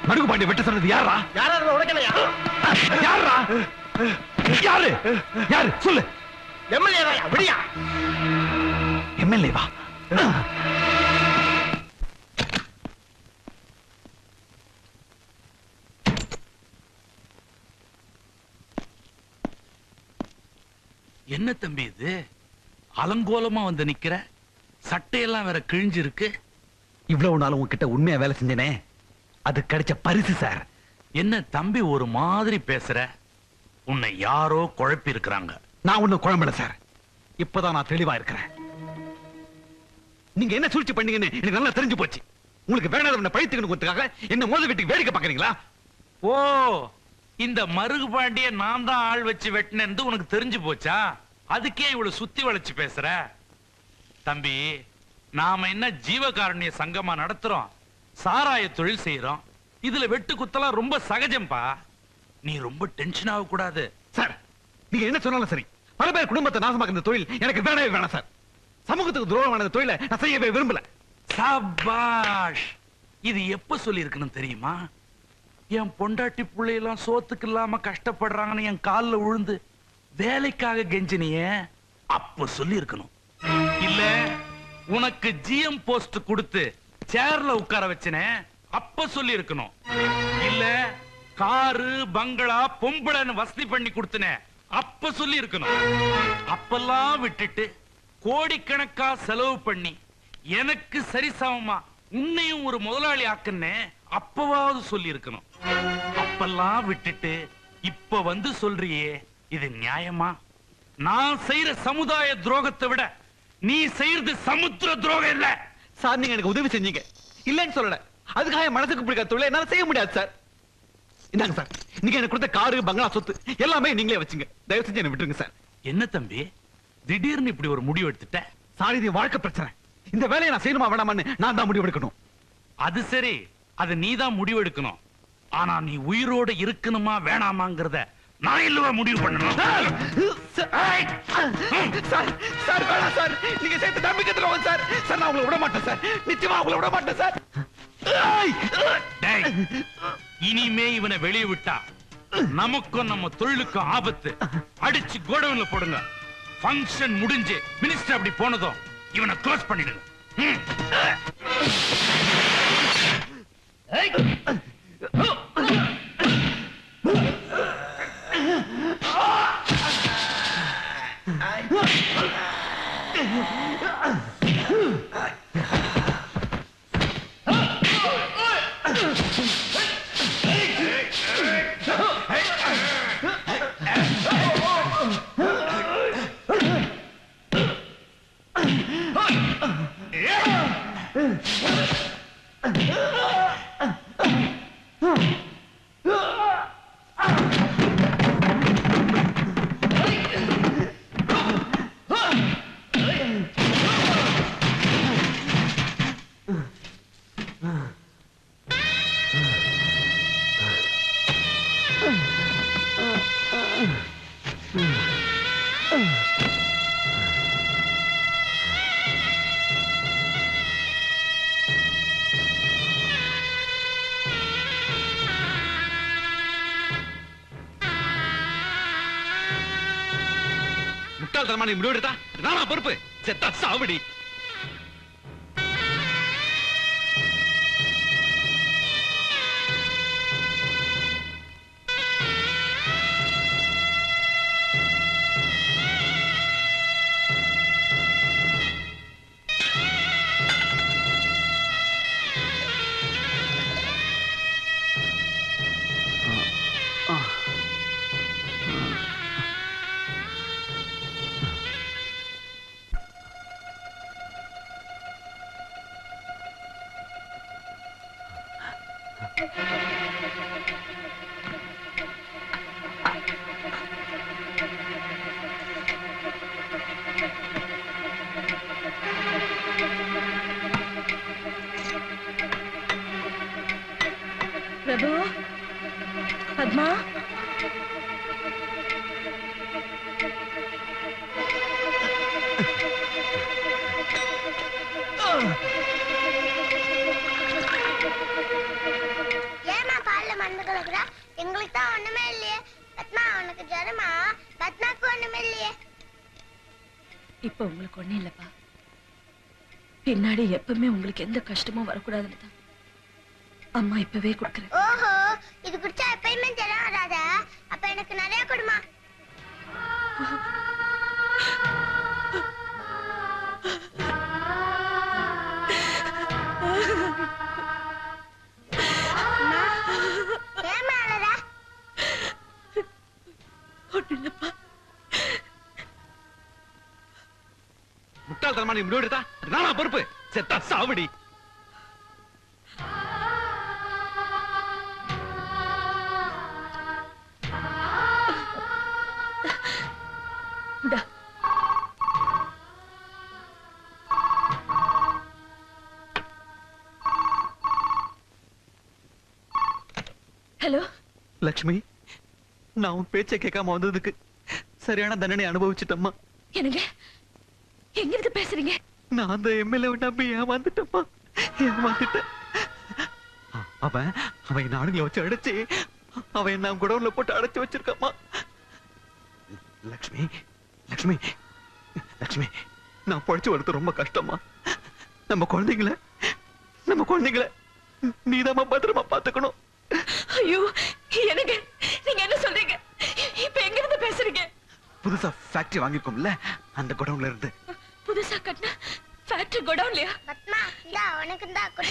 மடுகு பாண்டி வெட்ட சொன்னது யாரா? யாரா உடைக்கலையா? யாரா? யாரு? யாரு சொல்லு. எம்எல்ஏ விடியா? எம்எல்ஏ வா. என்ன தம்பி இது? அலங்கோலமா வந்து நிக்கிற, சட்டையெல்லாம் வேற கிழிஞ்சு இருக்கு. இவ்வளவு நாள் உங்ககிட்ட உண்மையா வேலை செஞ்சனே, அது கிடைச்ச பரிசு சார். என்ன தம்பி ஒரு மாதிரி பேசுற? உன்னை யாரோ குழப்பி இருக்கிறாங்க. நான் ஒண்ணும் குழம்பல சார். இப்பதான் நான் தெளிவா இருக்கிறேன். நீங்க என்ன சூழ்ச்சி பண்ணீங்கன்னு எனக்கு நல்லா தெரிஞ்சு போச்சு. உங்களுக்கு வேணாதவனை பழித்துக்கணுங்கிறதுக்காக என்ன மோத வீட்டுக்கு வேடிக்கை பாக்குறீங்களா? ஓ, இந்த மருகு பாண்டிய நான் தான் ஆள் வச்சு வெட்டினேன்னு உனக்கு தெரிஞ்சு போச்சா? அதுக்கே இவ்வளவு சுத்தி வளைச்சு பேசுற? தம்பி, நாம என்ன ஜீவகாருண்ய சங்கமா நடத்துறோம், சாராய தொழில் செய்யறோம். இதுல வெட்டு குத்தலாம் ரொம்ப சகஜம்பா. நீ ரொம்ப டென்ஷன் ஆக கூடாது சார். நீங்க என்ன சொன்னாலும் சரி, பல பேர் குடும்பத்தை நாசமாக்குற தொழில் எனக்கு வேணவே வேணாம் சார். சமூகத்துக்கு துரோகமான தொழிலை நான் செய்யவே விரும்பல. சபாஷ். இது எப்ப சொல்லி இருக்கணும் தெரியுமா? என் பொண்டாட்டி பிள்ளையெல்லாம் சோத்துக்கு இல்லாம கஷ்டப்படுறாங்கன்னு என் காலில் விழுந்து வேலைக்காக கெஞ்சினியே, அப்ப சொல்லி இருக்கணும். இல்ல உனக்கு ஜிஎம் போஸ்ட் கொடுத்து சேர்ல உட்கார வச்சனே, அப்ப சொல்லி இருக்கணும். இல்ல காரு பங்களா பொம்பளைன்னு வசதி பண்ணி கொடுத்தனே, அப்ப சொல்லி இருக்கணும். அப்பெல்லாம் விட்டுட்டு கோடிக்கணக்கா செலவு பண்ணி எனக்கு சரிசமமா உன்னையும் ஒரு முதலாளி ஆக்குன்னே, அப்பவாவது சொல்லி இருக்கணும். அப்பெல்லாம் விட்டுட்டு இப்ப வந்து சொல்றியே, இது நியாயமா? நான் செய்யற சமுதாய துரோகத்தை விட நீ செய்யறது சமுத்திர துரோகம் இல்ல சார். நீங்க எனக்கு உதவி செஞ்சீங்க, இல்லன்னு சொல்லல. அதுக்காக என் மனசுக்கு பிடிக்காத தொழிலை என்னால செய்ய முடியாது சார். இந்தாங்க சார், நீங்க எனக்கு கொடுத்த காரு பங்களா சொத்து எல்லாமே நீங்களே வச்சுங்க. தயவு செஞ்சு என்ன விட்டுருங்க சார். என்ன தம்பி திடீர்னு இப்படி ஒரு முடிவு எடுத்துட்ட? சார், இது வாழ்க்கை பிரச்சனை. இந்த வேலையை நான் செய்யணுமா வேணாமான்னு நான் தான் முடிவு எடுக்கணும். அது சரி, அது நீதான் முடிவு எடுக்கணும். ஆனா நீ உயிரோட இருக்கணுமா வேணாமாங்கிறத நான் இல்லவா முடிவு பண்ணணும்? சார் சார் வேணாம் சார். நீங்க சேர்த்து நம்பிக்கை துரோகம் சார். சார் நான் உங்களை விட மாட்டேன் சார். நிச்சயமா உங்களை விட மாட்டேன் சார். இனிமே இவனை வெளியே விட்டா நமக்கும் நம்ம தொழிலுக்கும் ஆபத்து. அடிச்சு கோடவுன்ல போடுங்க. ஃபங்க்ஷன் முடிஞ்சு மினிஸ்டர் அப்படி போனதும் இவனை க்ளோஸ் பண்ணிடுங்க. முட்டாள்தனமான முடிவு எடுத்தா நானா பொறுப்பு? செத்தா சாவடி. பிரபு, பத்மா, எங்களுக்கு தான் ஒண்ணுமே இல்லையே. பத்மா உனக்கு ஜரமா? பத்மாக்கு ஒண்ணுமே இல்லையே. இப்ப உங்களுக்கு ஒண்ணு இல்லப்பா. பின்னாடி எப்பவுமே உங்களுக்கு எந்த கஷ்டமும் வரக்கூடாதுன்னு தான் அம்மா இப்பவே கொடுக்குறேன். ஓஹோ, இது குடிச்சா எப்பயுமே ஜரம் வராதா? அப்ப எனக்கு நிறைய கொடுமா. ஏன் அழறா? ஒண்ணு இல்லப்பா. முட்டாள்தனமா நீ முடிவு எடுத்தா நானா பொறுப்பு? செத்தா சாவடி. இந்தா. ஹலோ லட்சுமி, நான் உன் பேச்சை கேட்காம வந்ததுக்கு சரியான தண்டனை அனுபவிச்சுட்டம்மா. என்னங்க எங்க இருந்து பேசுறீங்க? நான் அந்த எம்எல்ஏ நம்பி ஏமாந்துட்டேம்மா, ஏமாந்துட்டேன். அவன் என் ஆளுங்களை வச்சு அடைச்சு அவன் நான் குடவுல போட்டு அடைச்சு வச்சிருக்கம்மா. லட்சுமி லட்சுமி லட்சுமி, நான் படிச்சு வரது ரொம்ப கஷ்டமா. நம்ம குழந்தைங்கள நீதாம்மா பத்திரமா பாத்துக்கணும். ஐயோ என்னங்க நீங்க என்ன சொல்றீங்க? இப்ப எங்க இருந்து பேசுறீங்க? புதுசா ஃபேக்டரி வாங்கிருக்கோம்ல, அந்த குடவுல இருந்து. புதுசா கட்டின ஃபேக்டரி கோடவுன்லயா? பத்மா இந்தா உனக்கு தான் கொடு.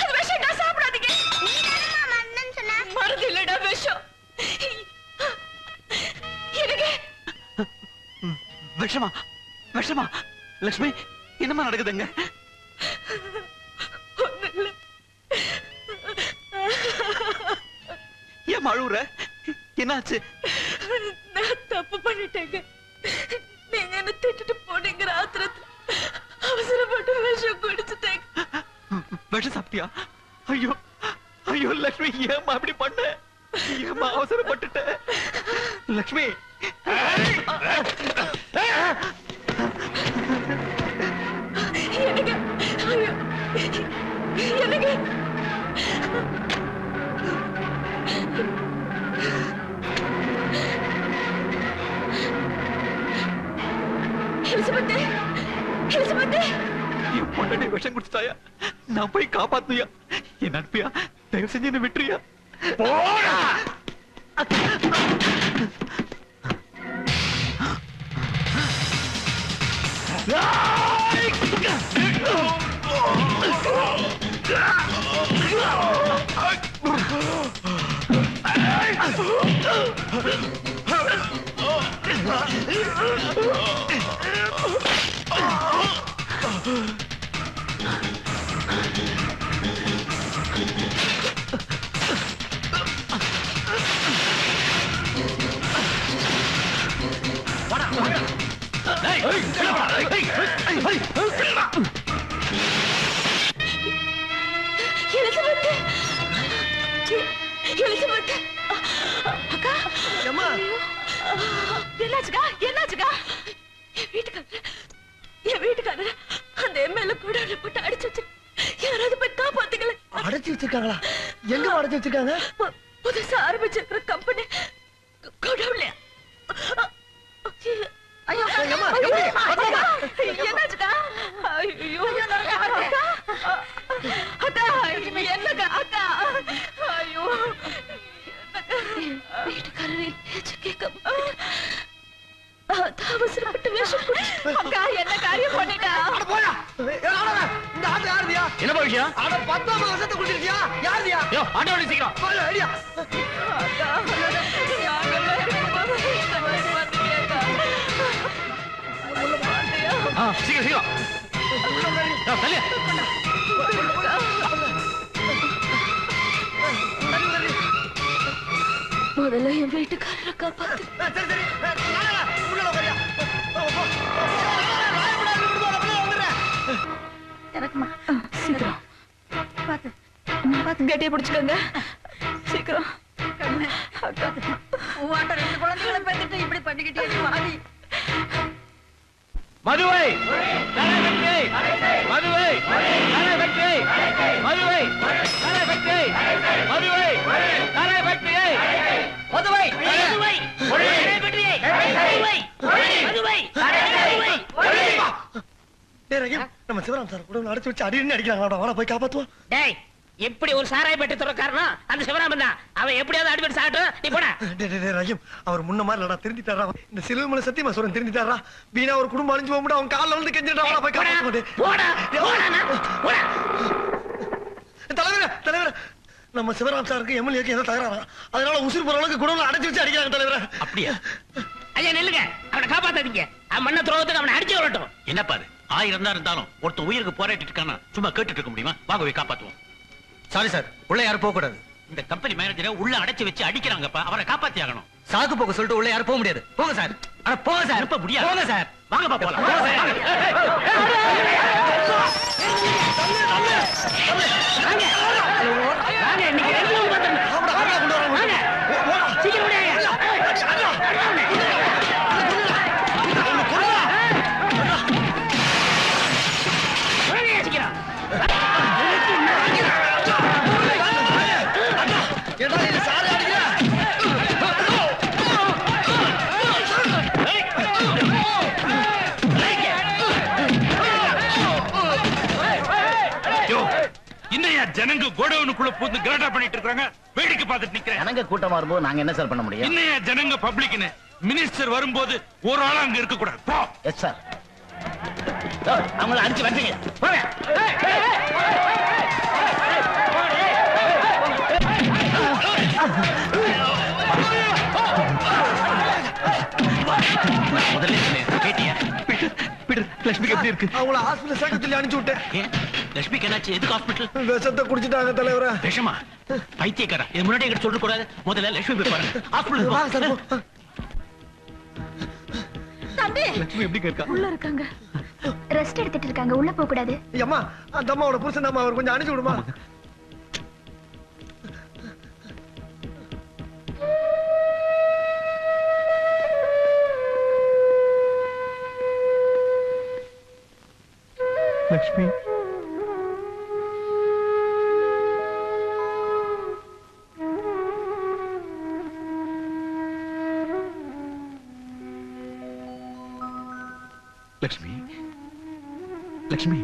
அது விஷம், நான் சாப்பிடாதீங்க. நீ தானம்மா மறந்தேன்னு சொன்ன. மருந்து இல்லடா விஷம். எனக்கு விஷமா விஷமா? லட்சுமி, என்னமா நடக்குதுங்க? ஒண்ணும் இல்ல. ஏன் அழுவுற? என்னாச்சு? நான் தப்பு பண்ணிட்டேங்க. நீங்க என்ன திட்டிட்டு போனீங்கிற ஆத்திரத்துல அவசரப்பட்டு விஷம் குடிச்சுட்டேங்க. விஷம் சாப்பிட்டியா? ஐயோ ஐயோ லட்சுமி, ஏமா அப்படி பண்ண? ஏமா அவசரப்பட்டுட்ட? லட்சுமி, எனக்கு ஐயோ எனக்கு எலிசபெத், எலிசபெத், என் பொண்டாட்டி விஷம் குடிச்சிட்டாயா? நான் போய் காப்பாத்துயா? என் நட்பியா? தயவு செஞ்சு என்ன விட்டுறியா? போடா. எலிசபெத், எலிசபெத், அக்கா, அம்மா, என்னாச்சுக்கா? என்னாச்சுக்கா? என் வீட்டுக்காரர் அந்த எம்எல்ஏ கூட போட்டு அடிச்சு வச்சு யாராவது போய் காப்பாத்துங்களே. அடைச்சு வச்சிருக்காங்களா? எங்க அடைச்சு வச்சிருக்காங்க? புதுசா ஆரம்பிச்சிருக்கிற கம்பெனி கோடவுன்ல. ஐயோ அம்மா, எப்படி? என்னாச்சுக்கா? ஐயோ அக்கா, அக்கா, என்னக்கா? அக்கா, ஐயோ வீட்டுக்காரர் பேச்சு கேட்க அவசரப்பட்டு விஷம் குடிச்சு. அக்கா, என்ன காரியம் பண்ணிட்டா? அட போடா. இந்த ஆட்டு யாருதியா? என்ன விஷயம்? அட 19 வருஷத்தை குடிச்சிருக்கியா? யாருதியா? ஆட்டோ சீக்கிரம். ஐடியா. அக்கா, நாங்கெல்லாம் இருக்கும்போது இந்த மாதிரி பண்ணீங்கக்கா. மாட்டியா? சீக்கிரம் தள்ளு. முதல்ல என் வீட்டுக்காரரை காப்பாத்து. சரி சரி. உள்ள உட்காரியா? எனக்குமா சீக்கிரம் பார்த்து கட்டியை பிடிச்சுக்கோங்க. சீக்கிரம் அக்கா, உன்கிட்ட 2 குழந்தைகளை பெத்துட்டு இப்படி பண்ணிக்கிட்டே வாடி. மதுவை மதுவை மதுவை மதுவை மதுவை மதுவை நம்ம சிவராம் சார் கூட அடைச்சு வச்சு அடின்னு அடிக்கிறாங்க. வாடா போய் காப்பாத்துவோம். டேய் எப்படி ஒரு சாராய பெட்டி துற காரணம் அந்த சிவராமன் தான். அவன் எப்படியாவது அடிபட்டு சாகட்டும். நீ போடா. டேய் ரஹீம், அவர் முன்ன மாதிரி இல்லடா, திருந்திட்டாரா. இந்த சிலுவைமலை சத்தியமா சொல்றேன், திருந்திட்டாரா. வீணா ஒரு குடும்பம் அழிஞ்சு போக முடியும். அவன் கால்ல வந்து கெஞ்சிடா. வாடா போய் காப்பாத்துவோம். போடா போடா போடா. தலைவரே நம்ம சிவராம் சாருக்கு எம்எல்ஏக்கு ஏதோ தகராறா, அதனால உசுர் போற அளவுக்கு குடவுல அடைச்சு வச்சு அடிக்கிறாங்க தலைவரே. அப்படியா? ஐயா நெல்லுங்க, அவனை காப்பாத்தாதீங்க. அவன் மண்ண துரோகத்துக்கு அவனை அடிச்சு வரட்டும். என்ன பாரு, 1000 தான் இருந்தாலும் ஒருத்தன் உயிருக்கு போராட்டிட்டு இருக்கானா சும்மா கேட்டுட்டு இருக்க முடியுமா? வாங்க போய் காப்பாத்துவோம். சாரி சார், உள்ள யாரும் போக கூடாது. இந்த கம்பெனி மேனேஜரை உள்ள அடைச்சு வச்சு அடிக்கிறாங்கப்பா, அவரை காப்பாத்தி ஆகணும். சாக்கு போக சொல்லிட்டு உள்ள யாரும் போக முடியாது. போங்க சார். அட போங்க சார். இப்ப முடியாது. போங்க சார். வாங்கப்பா போலாம். வாங்க இன்னைக்கு ரெண்டு பாத்துறேன். வாங்க சீக்கிரம் ஓடியா. இன்னையா ஜனங்க கோடவுனுக்குள்ள பூந்து கலாட்டா பண்ணிட்டு இருக்காங்க, வேடிக்கை பார்த்துட்டு நிக்கிறேன். ஜனங்க கூட்டமா வரும்போது நாங்க என்ன சார் பண்ண முடியும்? இன்னையா ஜனங்க பப்ளிக்னு மினிஸ்டர் வரும்போது ஒரு ஆளா அங்க இருக்க கூடாது. போ. Yes sir. அவங்கள அடிச்சு வந்தீங்க. முதல்ல கேட்டியா? பீட்டர், லட்சுமிக்கு எப்படி இருக்கு? அவங்கள ஹாஸ்பிடல் சேர்க்க சொல்லி அனுப்பிச்சு விட்டேன். ஏன் லட்சுமிக்கு என்னாச்சு? எதுக்கு ஹாஸ்பிட்டல்? விஷத்தை குடிச்சிட்டாங்க தலைவரே. விஷமா? பைத்தியக்காரா, இது முன்னாடி எங்கிட்ட சொல்ல கூடாது. முதல்ல லட்சுமி போய் பாருங்க. ஹாஸ்பிட்டல் வாங்க சார். தம்பி லட்சுமி எப்படி இருக்கா? உள்ள இருக்காங்க. ரெஸ்ட் எடுத்துட்டு இருக்காங்க, உள்ள போக கூடாது. அம்மா, அந்த அம்மாவோட புருஷன் அம்மா, அவர் கொஞ்சம் அனுப்பிச்சு விடுமா? லட்சுமி, லட்சுமி, லட்சுமி.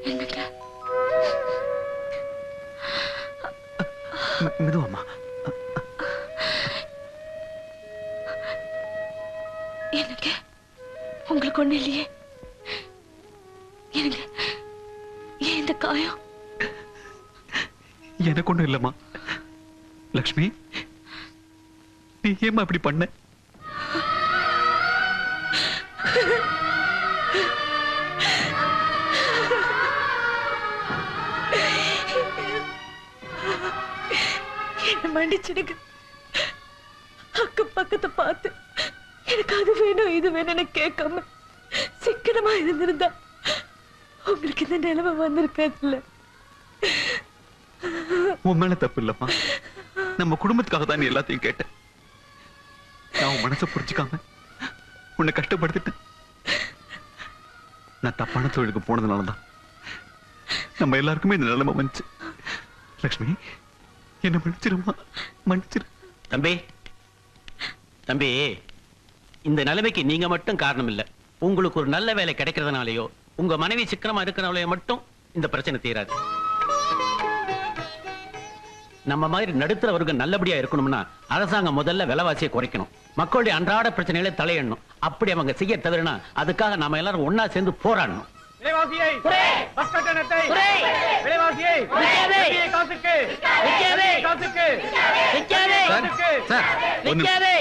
என்னங்க மெதுவாமா. எனக்கு உங்களுக்கு ஒண்ணு இல்லையே? எனக்கு ஏன் இந்த காயம்? எனக்கு ஒண்ணும் இல்லம்மா. லட்சுமி, நீ ஏமா இப்படி பண்ண? என்ன மன்னிச்சிடுங்க. அக்கம் பக்கத்தை பார்த்து எனக்கு அது வேணும் இது வேணும்னு கேட்காம சிக்கனமா இருந்திருந்தா உங்களுக்கு இந்த நிலைமை வந்திருக்காதுல்ல. உன் மேல தப்பு இல்லம்மா. நம்ம குடும்பத்துக்காக தான் நீ எல்லாத்தையும் கேட்டேன். நான் உன் மனசை புரிஞ்சுக்காம உன்னை கஷ்டப்படுத்திட்டேன். நான் தப்பான தொழிலுக்கு போனதுனாலதான் நம்ம எல்லாருக்குமே இந்த நிலைமை வந்துச்சு. லட்சுமி, என்ன மன்னிச்சிருமா, மன்னிச்சிரு. தம்பி, தம்பி, இந்த நிலைமைக்கு நீங்க மட்டும் காரணம் இல்ல. உங்களுக்கு ஒரு நல்ல வேலை கிடைக்கிறதுனாலயோ உங்க மனைவி சிக்கனமா இருக்கிறனாலயோ மட்டும் இந்த பிரச்சனை தீராது. நம்ம மாதிரி நடுத்தர வர்க்கம் நல்லபடியா இருக்கணும்னா அரசாங்கம் முதல்ல விலைவாசியை குறைக்கணும். மக்களுடைய அன்றாட பிரச்சனைகளை தலையிடணும். அப்படி அவங்க செய்ய தவறுனா அதுக்காக நாம எல்லாரும் ஒன்னா சேர்ந்து போராடணும். விலைவாசியை பஸ் கட்டணத்தை விலைவாசியை காசுக்கு விக்காதே காசுக்கு விக்காதே சார், ஒண்ணு- விக்காதே.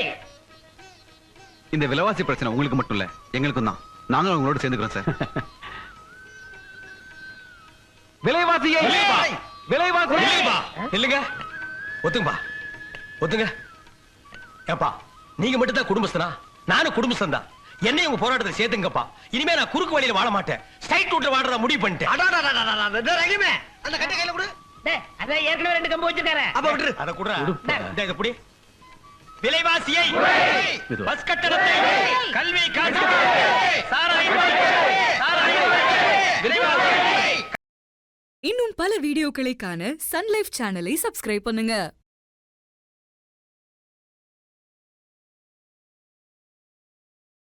இந்த விலைவாசி பிரச்சனை உங்களுக்கு மட்டும் இல்ல, எங்களுக்கும் தான். நாங்களும் உங்களோட சேர்ந்துக்கிறோம் சார். விலைவாசியை விலைவாசி இல்லங்க, ஒத்துங்கப்பா, ஒத்துங்க. ஏப்பா, நீங்க மட்டும் தான் குடும்பஸ்தனா? நானும் குடும்பஸ்தன் தான். என்னையும் உங்க போராட்டத்தை சேர்த்துங்கப்பா. இனிமே நான் குறுக்கு வழியில வாழ மாட்டேன். ஸ்ட்ரைட் ரூட்ல வாழறத முடிவு பண்ணிட்டேன். அந்த கட்டை கையில கொடு. டேய் அத ஏற்கனவே 2 கம்பு வச்சிருக்காரு. அப்ப விட்டுரு. அத குடுறா. இத புடி. விலைவாசியை, பஸ் கட்டணத்தை, கல்வி காசு, சாராயம், இன்னும் பல வீடியோக்களை காண சன் லைஃப் சேனலை சப்ஸ்கிரைப் பண்ணுங்க.